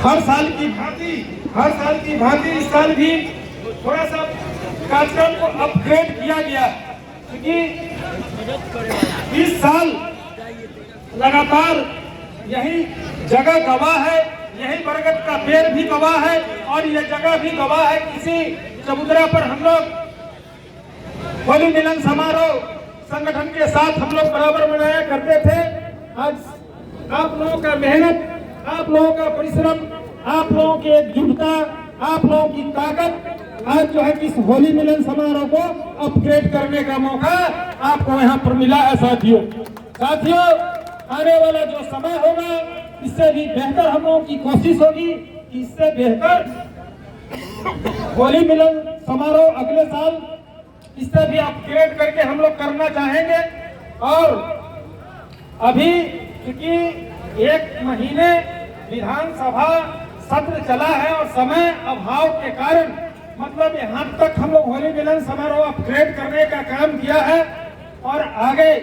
हर साल की भांति इस साल भी थोड़ा सा कार्यक्रम को अपग्रेड किया गया, क्योंकि इस साल लगातार यही जगह गवाह है, यही बरगद का पेड़ भी गवाह है और यह जगह भी गवाह है। किसी चबूतरा पर हम लोग होली मिलन समारोह संगठन के साथ हम लोग बराबर मनाया करते थे। आज आप लोगों का मेहनत, आप लोगों का परिश्रम, आप लोगों की एकजुटता, आप लोगों की ताकत आज जो है कि इस होली मिलन समारोह को अपग्रेड करने का मौका आपको यहाँ पर मिला है। साथियों, आने वाला जो समय होगा इससे भी बेहतर हम लोगों की कोशिश होगी। इससे बेहतर होली मिलन समारोह अगले साल इससे भी अपग्रेड करके हम लोग करना चाहेंगे। और अभी क्योंकि 1 महीने विधानसभा सत्र चला है और समय अभाव के कारण मतलब यहाँ तक हम लोग होली मिलन समारोह अपग्रेड करने का काम किया है। और आगे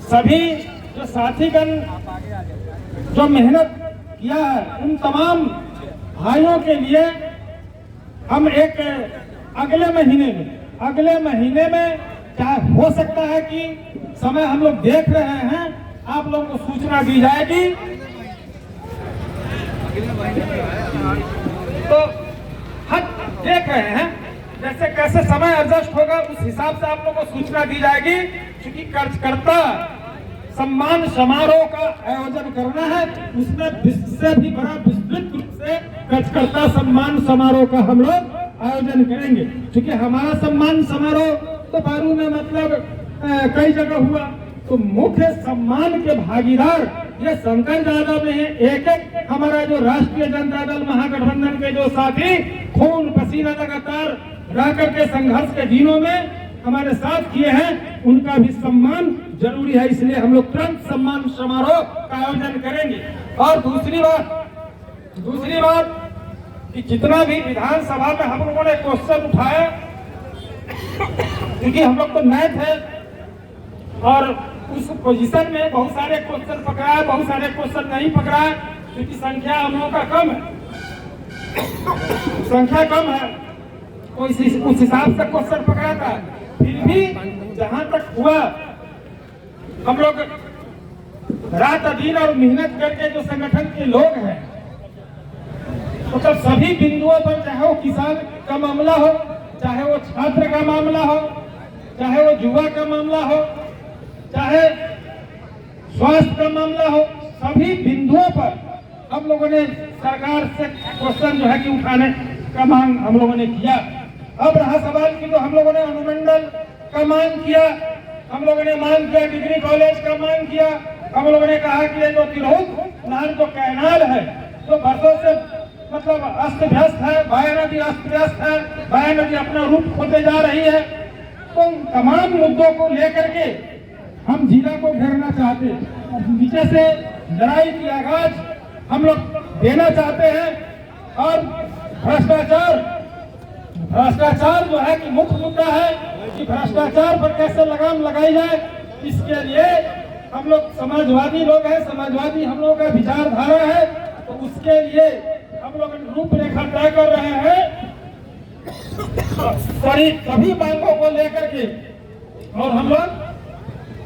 सभी जो साथीगण जो मेहनत किया है उन तमाम भाइयों के लिए हम एक अगले महीने में क्या हो सकता है कि समय हम लोग देख रहे हैं, आप लोगों को सूचना दी जाएगी। तो हम देख रहे हैं जैसे कैसे समय एडजस्ट होगा उस हिसाब से आप लोगों को सूचना दी जाएगी। क्योंकि कार्यकर्ता सम्मान समारोह का आयोजन करना है, उसमें इससे भी बड़ा विस्तृत रूप से कार्यकर्ता सम्मान समारोह का हम लोग आयोजन करेंगे। क्योंकि हमारा सम्मान समारोह तो बारू में मतलब कई जगह हुआ, तो मुख्य सम्मान के भागीदार ये शंकर यादव में है। एक हमारा जो राष्ट्रीय जनता दल महागठबंधन के जो साथी खून पसीना लगातार रह करके संघर्ष के दिनों में हमारे साथ किए हैं, उनका भी सम्मान जरूरी है। इसलिए हम लोग तुरंत सम्मान समारोह का आयोजन करेंगे। और दूसरी बात कि जितना भी विधानसभा में हम लोगों ने क्वेश्चन उठाया, क्योंकि हम लोग तो नए थे और उस पोजीशन में बहुत सारे क्वेश्चन पकड़ाए, बहुत सारे क्वेश्चन नहीं पकड़ाए, क्योंकि संख्या हम लोगों का कम है, तो उस हिसाब से क्वेश्चन पकड़ाता है। फिर भी जहां तक हुआ हम लोग रात दिन और मेहनत करके जो संगठन के लोग हैं, मतलब सभी बिंदुओं पर, चाहे वो किसान का मामला हो, चाहे वो छात्र का मामला हो, चाहे वो युवा का मामला हो, चाहे स्वास्थ्य का मामला हो, सभी बिंदुओं पर हम लोगों ने सरकार से क्वेश्चन जो है कि उठाने का मांग हम लोगों ने किया। अब रहा सवाल की तो हम लोगों ने अनुमंडल का मांग किया, हम लोगों ने मांग किया डिग्री कॉलेज का मांग किया। हम लोगों ने कहा कि ये जो तिरहुत नहर जो कैनाल है जो बरसों से मतलब अस्त व्यस्त है, बाया नदी अस्त व्यस्त है, बाया नदी अपना रूप खोते जा रही है। तो तमाम मुद्दों को लेकर के हम जिला को घेरना चाहते हैं, नीचे से लड़ाई की आगाज हम लोग देना चाहते हैं। और भ्रष्टाचार जो है कि मुख्य मुद्दा है कि भ्रष्टाचार पर कैसे लगाम लगाई जाए, इसके लिए हम लोग समाजवादी लोग हैं, समाजवादी हम लोगों का विचारधारा है, तो उसके लिए हम लोग रूपरेखा तय कर रहे हैं सभी मांगों को लेकर के। और हम लोग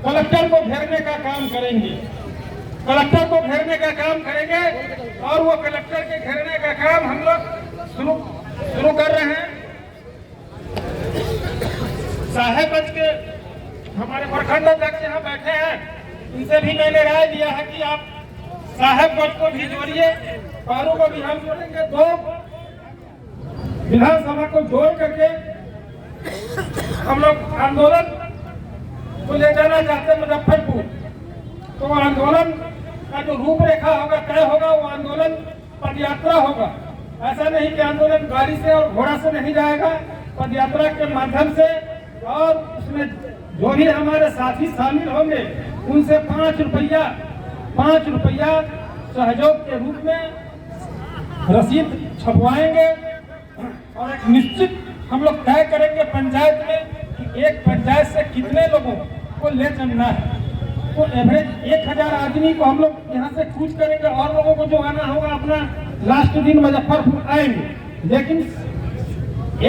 कलेक्टर को घेरने का काम करेंगे, और वो कलेक्टर के घेरने का काम हम लोग शुरू कर रहे हैं। साहेबगंज के हमारे प्रखंड अध्यक्ष यहाँ बैठे हैं, इनसे भी मैंने राय दिया है कि आप साहेबगंज को भी जोड़िए, पारू को भी हम जोड़ेंगे। दो विधानसभा को जोड़ करके हम लोग आंदोलन को ले जाना चाहते हैं मुजफ्फरपुर। तो आंदोलन का जो रूपरेखा होगा, तय होगा, वो आंदोलन पदयात्रा होगा। ऐसा नहीं कि आंदोलन गाड़ी से और घोड़ा से नहीं जाएगा, पदयात्रा के माध्यम से। और उसमें जो भी हमारे साथी शामिल होंगे उनसे 5 रुपया सहयोग के रूप में रसीद छपवाएंगे। और एक निश्चित हम लोग तय करेंगे पंचायत में कि एक पंचायत से कितने लोगों को ले चलना है। तो एवरेज 1000 आदमी को हम लोग यहाँ से कूच करेंगे और लोगों को जो आना होगा अपना लास्ट दिन मुजफ्फरपुर आएंगे। लेकिन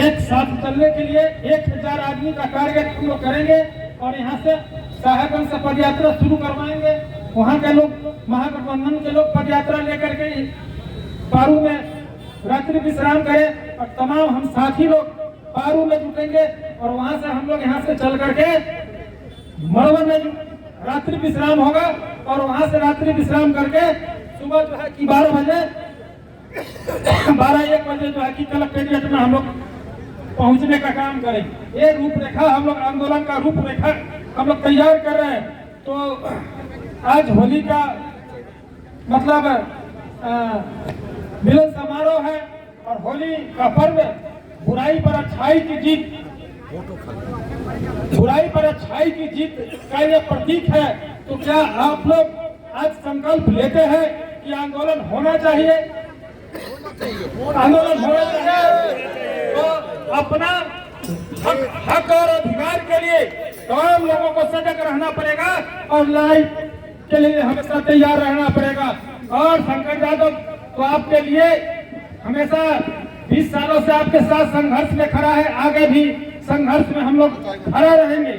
एक साथ चलने के लिए 1000 आदमी का टारगेट हम लोग करेंगे और यहाँ से साहेबगंज से पदयात्रा शुरू करवाएंगे। वहाँ के लोग, महागठबंधन के लोग पदयात्रा लेकर के पारू में रात्रि विश्राम करें और तमाम हम साथी लोग पारू में जुटेंगे और वहाँ से हम लोग यहाँ से चल करके मड़वन में रात्रि विश्राम होगा और वहाँ से रात्रि विश्राम करके सुबह जो है कि 12-1 बजे जो है कि कलेक्टेरिएट में हम लोग पहुँचने का काम करेंगे। ये रूपरेखा हम लोग, आंदोलन का रूपरेखा हम लोग तैयार कर रहे हैं। तो आज होली का मतलब मिलन समारोह है और होली का पर्व बुराई पर अच्छाई की जीत, बुराई पर अच्छाई की जीत का ये प्रतीक है। तो क्या आप लोग आज संकल्प लेते हैं कि आंदोलन होना चाहिए? आंदोलन होना चाहिए। तो अपना हक और अधिकार के लिए तमाम लोगों को सजग रहना पड़ेगा और लड़ाई के लिए हमेशा तैयार रहना पड़ेगा। और शंकर यादव तो आपके लिए हमेशा 20 सालों से आपके साथ संघर्ष में खड़ा है, आगे भी संघर्ष में हम लोग खड़ा रहेंगे।